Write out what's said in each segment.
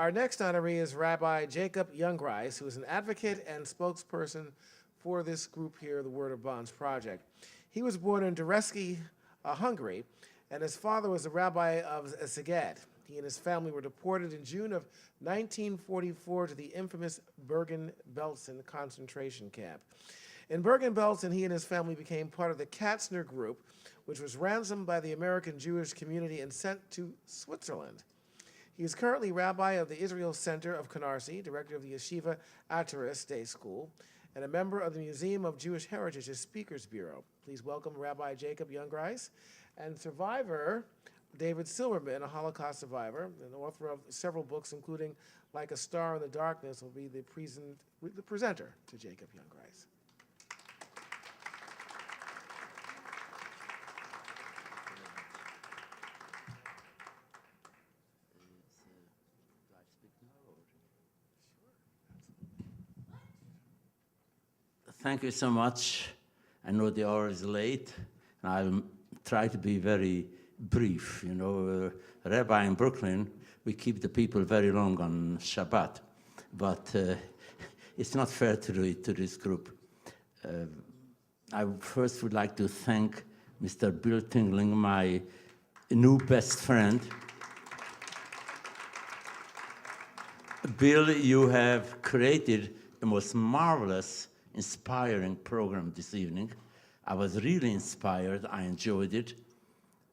Our next honoree is Rabbi Jacob Jungreis, who is an advocate and spokesperson for this group here, the Word of Bonds Project. He was born in Jungreis, Hungary, and his father was a rabbi of Szeged. He and his family were deported in June of 1944 to the infamous Bergen-Belsen concentration camp. In Bergen-Belsen, he and his family became part of the Katzner Group, which was ransomed by the American Jewish community and sent to Switzerland. He is currently rabbi of the Israel Center of Canarsie, director of the Yeshiva Ataris Day School, and a member of the Museum of Jewish Heritage's Speakers Bureau. Please welcome Rabbi Jacob Jungreis and survivor David Silverman, a Holocaust survivor and author of several books, including Like a Star in the Darkness, will be the presenter to Jacob Jungreis. Thank you so much. I know the hour is late, and I'll try to be very brief. You know, Rabbi in Brooklyn, we keep the people very long on Shabbat, but it's not fair to do it to this group. I first would like to thank Mr. Bill Tingling, my new best friend. Bill, you have created the most marvelous, inspiring program this evening. I was really inspired. I enjoyed it.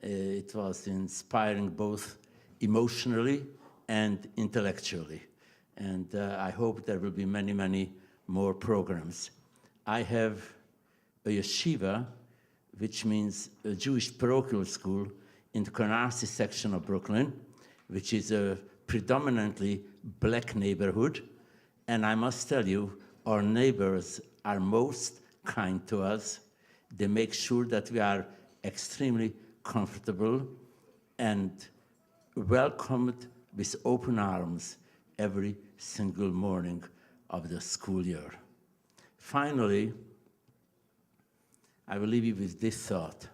It was inspiring both emotionally and intellectually. And I hope there will be many, many more programs. I have a yeshiva, which means a Jewish parochial school in the Canarsie section of Brooklyn, which is a predominantly black neighborhood. And I must tell you, our neighbors are most kind to us. They make sure that we are extremely comfortable and welcomed with open arms every single morning of the school year. Finally, I will leave you with this thought.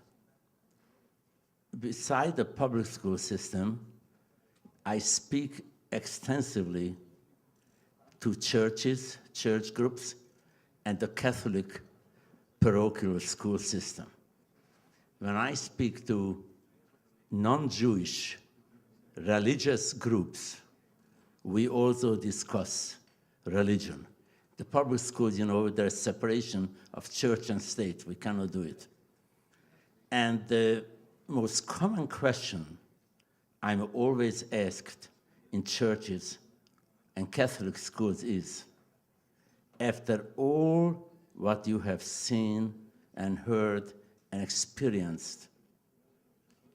Beside the public school system, I speak extensively to churches, church groups, and the Catholic parochial school system. When I speak to non-Jewish religious groups, we also discuss religion. The public schools, you know, there's separation of church and state. We cannot do it. And the most common question I'm always asked in churches and Catholic schools is, after all what you have seen and heard and experienced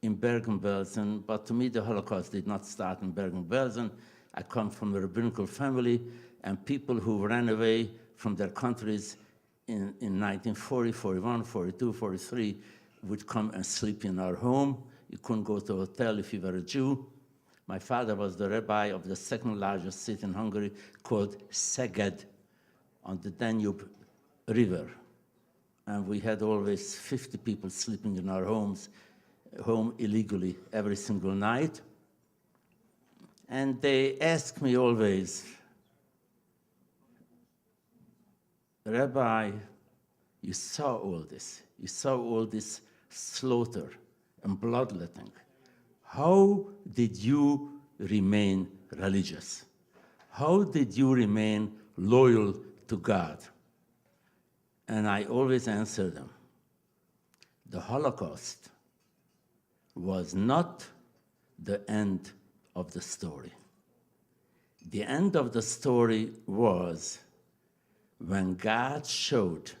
in Bergen-Belsen, but to me the Holocaust did not start in Bergen-Belsen. I come from a rabbinical family, and people who ran away from their countries in 1940, 41, 42, 43 would come and sleep in our home. You couldn't go to a hotel if you were a Jew. My father was the rabbi of the second largest city in Hungary called Szeged on the Danube River. And we had always 50 people sleeping in our home illegally every single night. And they asked me always, Rabbi, you saw all this. You saw all this slaughter and bloodletting. How did you remain religious? How did you remain loyal to God? And I always answer them, the Holocaust was not the end of the story. The end of the story was when God showed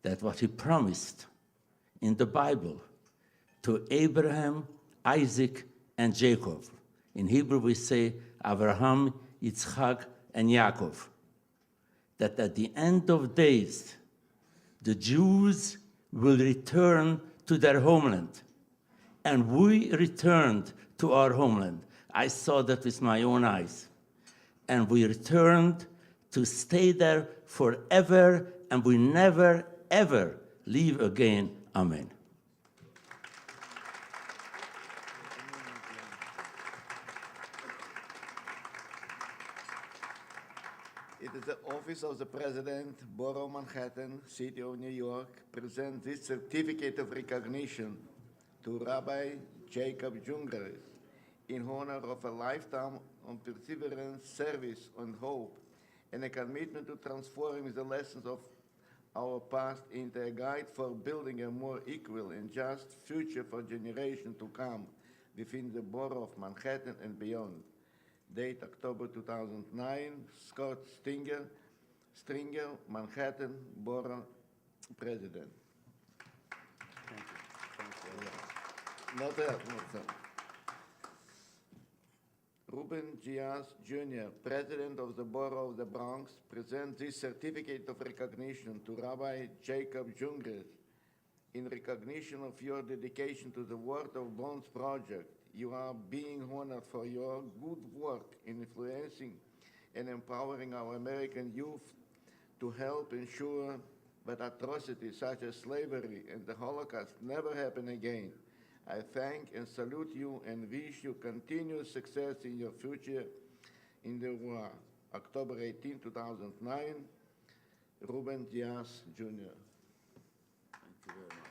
that what he promised in the Bible to Abraham, Isaac, and Jacob. In Hebrew we say Abraham, Yitzchak, and Yaakov. That at the end of days, the Jews will return to their homeland. And we returned to our homeland. I saw that with my own eyes. And we returned to stay there forever, and we never, ever leave again. Amen. It is the Office of the President, Borough Manhattan, City of New York, presents this certificate of recognition to Rabbi Jacob Jungreis in honor of a lifetime of perseverance, service, and hope, and a commitment to transforming the lessons of our past into a guide for building a more equal and just future for generations to come within the borough of Manhattan and beyond. Date October 2009, Scott Stringer, Manhattan Borough President. Thank you. Not that. Ruben Gias Jr., President of the Borough of the Bronx, presents this certificate of recognition to Rabbi Jacob Jungreis in recognition of your dedication to the Word of Bones project. You are being honored for your good work in influencing and empowering our American youth to help ensure that atrocities such as slavery and the Holocaust never happen again. I thank and salute you and wish you continued success in your future in the war. October 18, 2009, Ruben Diaz, Jr. Thank you very much.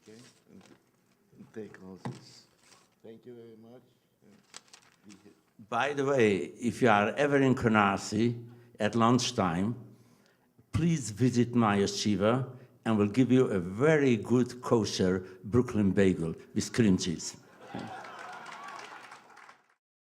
Okay, and take all this. Thank you very much. By the way, if you are ever in Canarsie at lunchtime, please visit my yeshiva and we'll give you a very good kosher Brooklyn bagel with cream cheese.